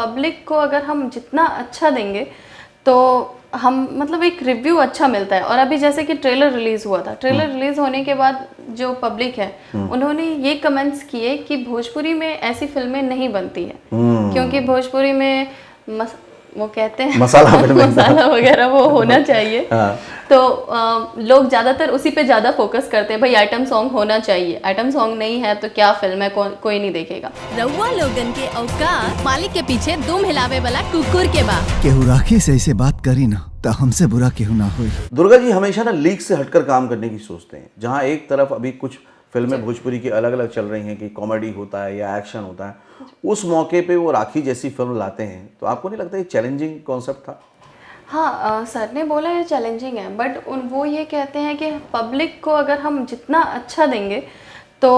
Public को अगर हम जितना अच्छा देंगे तो हम मतलब एक रिव्यू अच्छा मिलता है। और अभी जैसे कि ट्रेलर रिलीज हुआ था, ट्रेलर रिलीज होने के बाद जो पब्लिक है उन्होंने ये कमेंट्स किए कि भोजपुरी में ऐसी फिल्में नहीं बनती है, क्योंकि भोजपुरी में वो कहते हैं मसाला मसाला वगैरह वो होना चाहिए। हाँ। तो लोग ज़्यादातर उसी पे ज़्यादा फोकस करते हैं, भाई आइटम सॉन्ग होना चाहिए, आइटम सॉन्ग नहीं है तो क्या फिल्म है, कोई नहीं देखेगा। रउआ लोगन के औकात मालिक के पीछे दुम हिलावे वाला कुकुर के बा। केहू राखी से ऐसे बात करी ना तो हमसे बुरा केहू ना हुई। दुर्गा जी हमेशा ना लीक से हटकर काम करने की सोचते हैं। जहाँ एक तरफ अभी कुछ फिल्में भोजपुरी की अलग अलग चल रही हैं कि कॉमेडी होता है या एक्शन होता है, उस मौके पे वो राखी जैसी फिल्म लाते हैं, तो आपको नहीं लगता ये चैलेंजिंग कॉन्सेप्ट था? हाँ, सर ने बोला ये चैलेंजिंग है, बट वो ये कहते हैं कि पब्लिक को अगर हम जितना अच्छा देंगे तो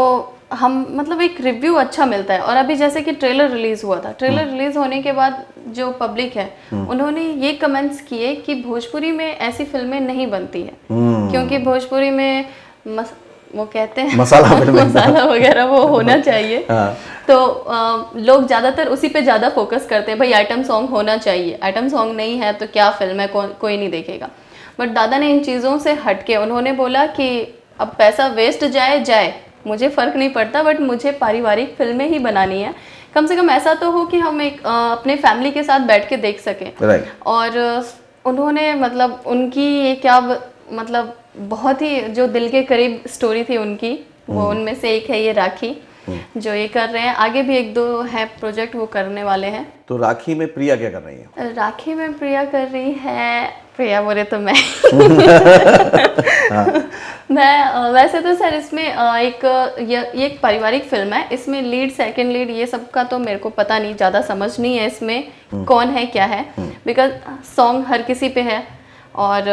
हम मतलब एक रिव्यू अच्छा मिलता है। और अभी जैसे कि ट्रेलर रिलीज हुआ था, ट्रेलर रिलीज होने के बाद जो पब्लिक है उन्होंने ये कमेंट्स किए कि भोजपुरी में ऐसी फिल्में नहीं बनती है, क्योंकि भोजपुरी में वो कहते हैं मसाला वगैरह वो होना चाहिए। हाँ। तो लोग ज़्यादातर उसी पे ज़्यादा फोकस करते हैं, भाई आइटम सॉन्ग होना चाहिए, आइटम सॉन्ग नहीं है तो क्या फिल्म है, कोई नहीं देखेगा। बट दादा ने इन चीज़ों से हटके उन्होंने बोला कि अब पैसा वेस्ट जाए मुझे फ़र्क नहीं पड़ता, बट मुझे पारिवारिक फिल्में ही बनानी है। कम से कम ऐसा तो हो कि हम एक अपने फैमिली के साथ बैठ के देख सकें। Right. और उन्होंने मतलब उनकी ये क्या मतलब बहुत ही जो दिल के करीब स्टोरी थी उनकी, वो उनमें से एक है ये राखी, जो ये कर रहे हैं। आगे भी एक दो है प्रोजेक्ट वो करने वाले हैं। तो राखी में प्रिया क्या कर रही है? राखी में प्रिया कर रही है, प्रिया बोले तो मैं मैं वैसे तो सर इसमें ये एक पारिवारिक फिल्म है, इसमें लीड सेकंड लीड ये सब का तो मेरे को पता नहीं, ज़्यादा समझ नहीं है इसमें कौन है क्या है, बिकॉज सॉन्ग हर किसी पे है। और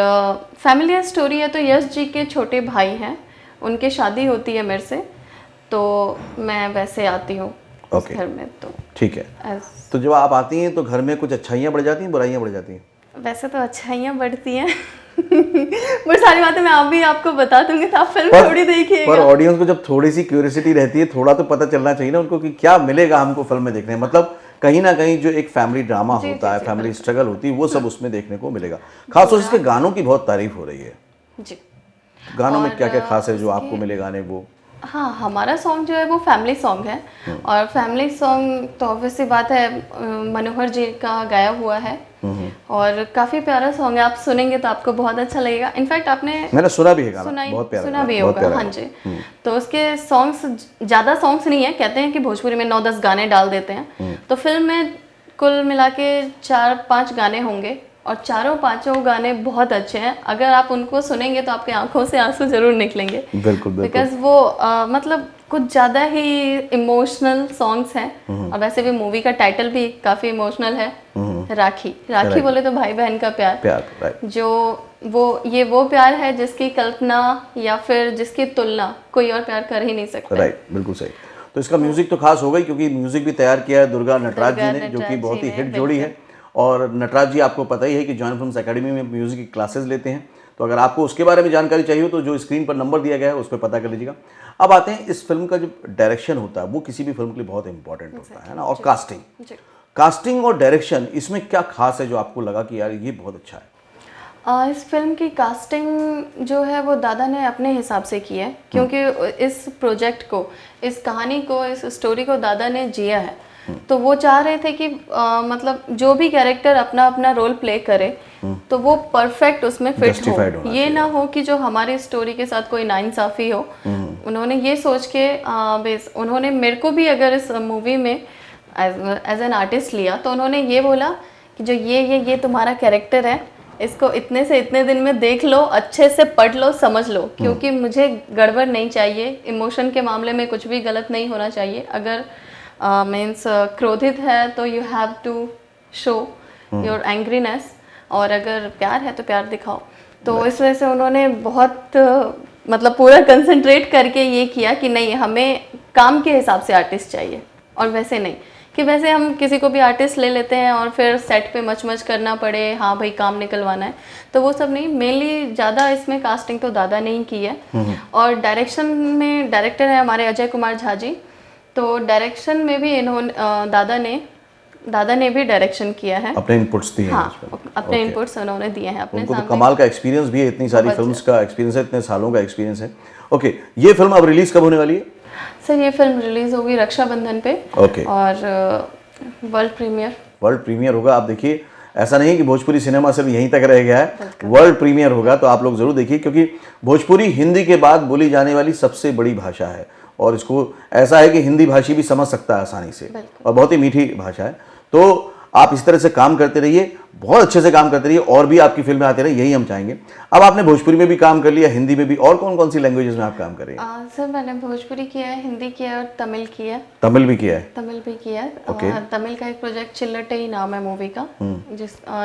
फैमिली स्टोरी है, तो यश जी के छोटे भाई हैं, उनके शादी होती है मेरे से, तो मैं वैसे आती हूँ Okay. घर में। तो ठीक है। तो जब आप आती हैं तो घर में कुछ अच्छाइयाँ बढ़ जाती हैं, बुराइयाँ बढ़ जाती हैं? वैसे तो अच्छाइयाँ बढ़ती हैं बट सारी बातें मैं भी आपको बता दूंगी, तो आप फिल्म थोड़ी देखिएगा। पर ऑडियंस को जब थोड़ी सी क्यूरियोसिटी रहती है, थोड़ा तो पता चलना चाहिए ना उनको कि क्या मिलेगा हमको फिल्म में देखने। मतलब कहीं ना कहीं जो एक फैमिली ड्रामा होता है, फैमिली स्ट्रगल होती है, वो सब उसमें देखने को मिलेगा। खासतौर से इसके गानों की बहुत तारीफ हो रही है जी। गानों में क्या क्या खास है जो आपको मिले गाने वो? हाँ, हमारा सॉन्ग जो है वो फैमिली सॉन्ग है, और फैमिली सॉन्ग तो ऑब्वियसली बात है मनोहर जी का गाया हुआ है, और काफ़ी प्यारा सॉन्ग है। आप सुनेंगे तो आपको बहुत अच्छा लगेगा। इनफैक्ट मैंने सुना भी है गाना, बहुत प्यारा, सुना भी होगा। हाँ जी। तो उसके सॉन्ग्स ज़्यादा सॉन्ग्स नहीं है, कहते हैं कि भोजपुरी में 9-10 गाने डाल देते हैं, तो फिल्म में कुल मिला के 4-5 गाने होंगे, और चारों पांचों गाने बहुत अच्छे हैं। अगर आप उनको सुनेंगे तो आपकी आंखों से आंसू जरूर निकलेंगे। बिल्कुल बिकॉज वो मतलब कुछ ज़्यादा ही इमोशनल सॉन्ग्स हैं, और वैसे भी मूवी का टाइटल भी काफ़ी इमोशनल है, राखी बोले तो भाई बहन का प्यार, जो वो प्यार है जिसकी कल्पना या फिर जिसकी तुलना कोई और प्यार कर ही नहीं सकता। राइट, बिल्कुल सही। तो इसका म्यूजिक तो खास होगा ही, क्योंकि म्यूजिक भी तैयार किया है दुर्गा नटराज जी ने, जो कि बहुत ही हिट जोड़ी है। और नटराज जी आपको पता ही है कि जॉइन फिल्म्स एकेडमी में म्यूजिक की क्लासेस लेते हैं, तो अगर आपको उसके बारे में जानकारी चाहिए हो तो जो स्क्रीन पर नंबर दिया गया है उस पर पता कर लीजिएगा। अब आते हैं इस फिल्म का जो डायरेक्शन होता है वो किसी भी फिल्म के लिए बहुत इंपॉर्टेंट होता है ना, और कास्टिंग और डायरेक्शन, इसमें क्या खास है जो आपको लगा कि यार ये बहुत अच्छा है? इस फिल्म की कास्टिंग जो है वो दादा ने अपने हिसाब से की है, क्योंकि इस प्रोजेक्ट को, इस कहानी को, इस स्टोरी को दादा ने जिया है, तो वो चाह रहे थे कि मतलब जो भी कैरेक्टर अपना अपना रोल प्ले करे तो वो परफेक्ट उसमें फिट हो, ये ना हो कि जो हमारी स्टोरी के साथ कोई नाइंसाफी हो। उन्होंने ये सोच के उन्होंने मेरे को भी अगर इस मूवी में एज एन आर्टिस्ट लिया, तो उन्होंने ये बोला कि जो ये तुम्हारा कैरेक्टर है, इसको इतने से इतने दिन में देख लो, अच्छे से पढ़ लो, समझ लो, क्योंकि मुझे गड़बड़ नहीं चाहिए, इमोशन के मामले में कुछ भी गलत नहीं होना चाहिए। अगर मीन्स क्रोधित है तो you have to show your angriness, और अगर प्यार है तो प्यार दिखाओ। तो इस वजह से उन्होंने बहुत मतलब पूरा कंसंट्रेट करके ये किया कि नहीं, हमें काम के हिसाब से आर्टिस्ट चाहिए, और वैसे नहीं कि वैसे हम किसी को भी आर्टिस्ट ले लेते हैं और फिर सेट पे मच करना पड़े, हाँ भाई काम निकलवाना है, तो वो सब नहीं। मेनली ज़्यादा इसमें कास्टिंग तो दादा ने ही की है, और डायरेक्शन में डायरेक्टर है हमारे अजय कुमार झा जी, तो डायरेक्शन में भी इन्होंने दादा ने दादा ने भी डायरेक्शन किया है। अपने इनपुट्स दिए हैं हाँ, इसमें। अपने इनपुट्स उन्होंने दिए हैं अपने उनको तो सामने। कमाल का एक्सपीरियंस भी है, इतनी सारी फिल्म्स का एक्सपीरियंस है, इतने सालों का एक्सपीरियंस है। ओके, ये फिल्म अब रिलीज कब होने वाली है? सर ये फिल्म रिलीज होगी रक्षाबंधन पे। ओके। और वर्ल्ड प्रीमियर होगा। आप देखिए, ऐसा नहीं कि भोजपुरी सिनेमा सिर्फ यहीं तक रह गया है, वर्ल्ड प्रीमियर होगा, तो आप लोग जरूर देखिए, क्योंकि भोजपुरी हिंदी के बाद बोली जाने वाली सबसे बड़ी भाषा है, और इसको ऐसा है कि हिंदी भाषी भी समझ सकता है आसानी से, और बहुत ही मीठी भाषा है। तो आप इस तरह से काम करते रहिए, बहुत अच्छे से काम करते रहिए, और भी आपकी फिल्में आती रही, यही हम चाहेंगे। अब आपने भोजपुरी में भी काम कर लिया, हिंदी में भी, और कौन कौन सी लैंग्वेजेस में आप काम कर रहे हैं? सर मैंने भोजपुरी किया है, हिंदी किया है और तमिल किया है। तमिल भी किया है? तमिल भी किया है। Okay. तमिल का एक प्रोजेक्ट चिल्लटे ही नाम है मूवी का,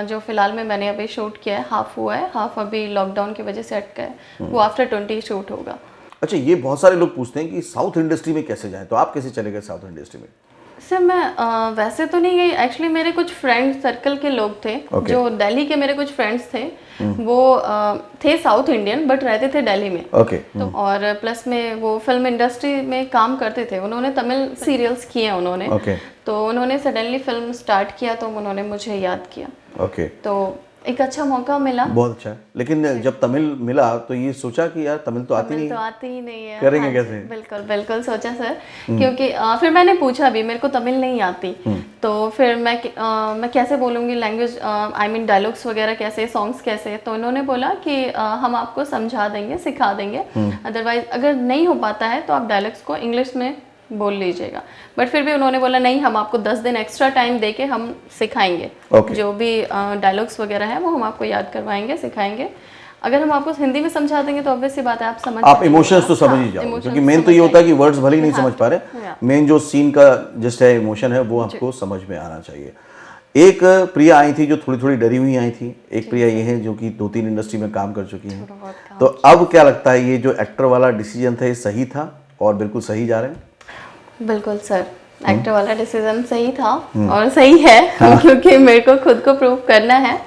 जो फिलहाल में मैंने अभी शूट किया है, हाफ हुआ है, हाफ अभी लॉकडाउन की वजह से अटका है, वो आफ्टर 20 शूट होगा। अच्छा, ये बहुत सारे लोग पूछते हैं कि साउथ इंडस्ट्री में कैसे जाएं, तो आप कैसे चले गए साउथ इंडस्ट्री में? सर मैं वैसे तो नहीं गई, एक्चुअली मेरे कुछ फ्रेंड सर्कल के लोग थे। Okay. जो दिल्ली के मेरे कुछ फ्रेंड्स थे, वो थे साउथ इंडियन बट रहते थे दिल्ली में। ओके। तो और प्लस में वो फिल्म इंडस्ट्री में काम करते थे, उन्होंने तमिल सीरियल्स किए हैं उन्होंने। Okay. तो उन्होंने सडनली फिल्म स्टार्ट किया, तो उन्होंने मुझे याद किया। ओके। तो एक अच्छा मौका मिला। बहुत अच्छा है। लेकिन जब तमिल मिला तो ये सोचा कि यार तमिल तो आती नहीं तो है, आती ही नहीं है, करेंगे हाँ कैसे? बिल्कुल बिल्कुल सोचा सर, क्योंकि फिर मैंने पूछा भी, मेरे को तमिल नहीं आती, तो फिर मैं कैसे बोलूँगी लैंग्वेज, आई मीन डायलॉग्स वगैरह कैसे, सॉन्ग्स कैसे। तो उन्होंने बोला कि हम आपको समझा देंगे, सिखा देंगे, अदरवाइज अगर नहीं हो पाता है तो आप डायलॉग्स को इंग्लिश में बोल लीजिएगा। बट फिर भी उन्होंने बोला नहीं, हम आपको 10 दिन एक्स्ट्रा टाइम दे के हम सिखाएंगे। Okay. जो भी डायलॉग्स वगैरह है वो हम आपको याद करवाएंगे, सिखाएंगे। अगर हम आपको हिंदी में समझा देंगे तो ऑब्वियस सी बात है, आप समझ आप इमोशंस तो समझ ही जाओ, क्योंकि मेन तो ये होता है कि वर्ड्स भले ही नहीं समझ पा रहे, मेन जो सीन का जस्ट है इमोशन है वो आपको समझ में आना चाहिए। एक प्रिया आई थी जो थोड़ी थोड़ी डरी हुई आई थी, एक प्रिया ये है जो कि 2-3 इंडस्ट्री में काम कर चुकी हैं। तो अब क्या लगता है, ये जो एक्टर वाला डिसीजन था ये सही था और बिल्कुल सही जा रहे हैं? बिल्कुल सर, एक्टर वाला डिसीजन सही था और सही है, क्योंकि मेरे को खुद को प्रूव करना है,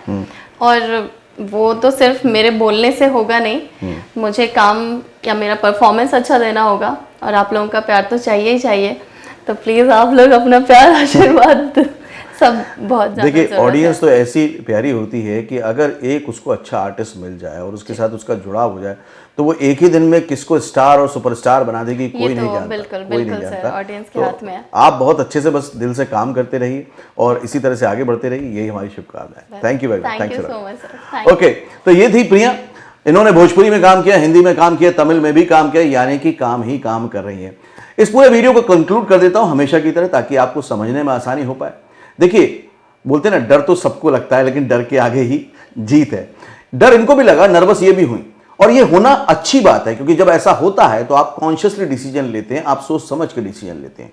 और वो तो सिर्फ मेरे बोलने से होगा नहीं, मुझे काम या मेरा परफॉर्मेंस अच्छा देना होगा, और आप लोगों का प्यार तो चाहिए ही चाहिए। तो प्लीज़ आप लोग अपना प्यार, आशीर्वाद सब बहुत ज़्यादा देखिए, ज़रूरत ऑडियंस है। तो ऐसी प्यारी होती है कि अगर एक उसको अच्छा आर्टिस्ट मिल जाए और उसके साथ उसका जुड़ाव हो जाए तो वो एक ही दिन में किसको स्टार और सुपरस्टार बना देगी, कोई नहीं जानता। बिल्कुल कोई नहीं बिल्कुल सर, जानता। ऑडियंस के तो हाथ में है। आप बहुत अच्छे से बस दिल से काम करते रहिए और इसी तरह से आगे बढ़ते रहिए, यही हमारी शुभकामनाएं। Thank you very much. Thank you so much sir. Okay, तो ये थी प्रिया, इन्होंने भोजपुरी में काम किया, हिंदी में काम किया, तमिल में भी काम किया, यानी कि काम ही काम कर रही हैं। इस पूरे वीडियो को कंक्लूड कर देता हूं हमेशा की तरह, ताकि आपको समझने में आसानी हो पाए। देखिए, बोलते ना डर तो सबको लगता है, लेकिन डर के आगे ही जीत है। डर इनको भी लगा, नर्वस ये भी हुई, और ये होना अच्छी बात है, क्योंकि जब ऐसा होता है तो आप कॉन्शियसली डिसीजन लेते हैं, आप सोच समझ के डिसीजन लेते हैं।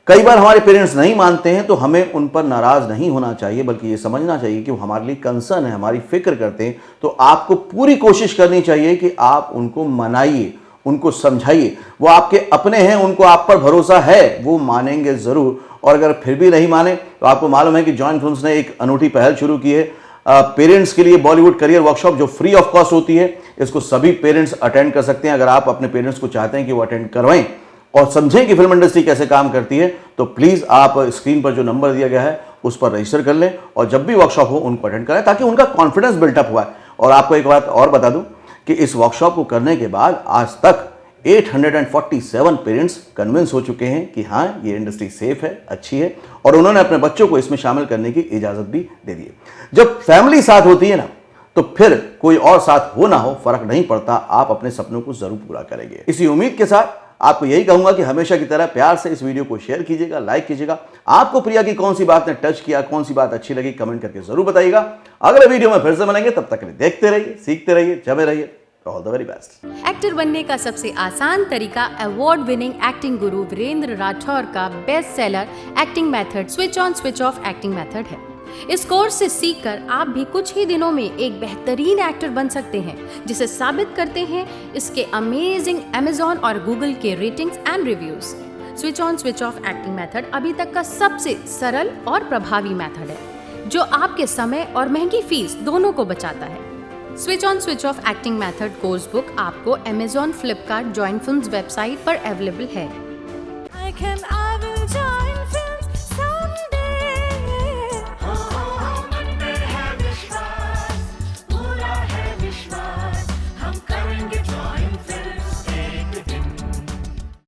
कई बार हमारे पेरेंट्स नहीं मानते हैं तो हमें उन पर नाराज नहीं होना चाहिए, बल्कि ये समझना चाहिए कि वो हमारे लिए कंसर्न है, हमारी फिक्र करते हैं। तो आपको पूरी कोशिश करनी चाहिए कि आप उनको मनाइए, उनको समझाइए। वो आपके अपने हैं, उनको आप पर भरोसा है, वो मानेंगे जरूर। और अगर फिर भी नहीं माने तो आपको मालूम है कि जॉइन फिल्म्स ने एक अनूठी पहल शुरू की है, पेरेंट्स के लिए बॉलीवुड करियर वर्कशॉप, जो फ्री ऑफ कॉस्ट होती है। इसको सभी पेरेंट्स अटेंड कर सकते हैं। अगर आप अपने पेरेंट्स को चाहते हैं कि वो अटेंड करवाएं और समझें कि फिल्म इंडस्ट्री कैसे काम करती है, तो प्लीज़ आप स्क्रीन पर जो नंबर दिया गया है उस पर रजिस्टर कर लें, और जब भी वर्कशॉप हो उनको अटेंड करें, ताकि उनका कॉन्फिडेंस बिल्टअप हुआ है। और आपको एक बात और बता दूं कि इस वर्कशॉप को करने के बाद आज तक 847 पेरेंट्स कन्विंस हो चुके हैं कि हाँ, ये इंडस्ट्री सेफ है, अच्छी है, और उन्होंने अपने बच्चों को इसमें शामिल करने की इजाज़त भी दे दी है। जब फैमिली साथ होती है ना, तो फिर कोई और साथ हो ना हो फर्क नहीं पड़ता, आप अपने सपनों को जरूर पूरा करेंगे। इसी उम्मीद के साथ आपको यही कहूंगा कि हमेशा की तरह प्यार से इस वीडियो को शेयर कीजिएगा, लाइक कीजिएगा। आपको प्रिया की कौन सी बात ने टच किया, कौन सी बात अच्छी लगी, कमेंट करके जरूर बताइएगा। अगले वीडियो में फिर से मिलेंगे, तब तक के लिए देखते रहिए, सीखते रहिए, जमे रहिए। All the very best. Actor बनने का सबसे आसान तरीका अवार्ड विनिंग एक्टिंग गुरु वीरेंद्र राठौर का best seller acting method switch on switch off acting method है। इस कोर्स से सीखकर आप भी कुछ ही दिनों में एक बेहतरीन एक्टर बन सकते हैं, जिसे साबित करते हैं इसके अमेजिंग Amazon और Google के ratings and reviews. Switch on switch off acting method अभी तक का सबसे सरल और प्रभावी मेथड है, जो आपके समय और महंगी फीस दोनों को बचाता है। Switch on switch off acting method course book आपको Amazon, Flipkart, join films website पर अवेलेबल है।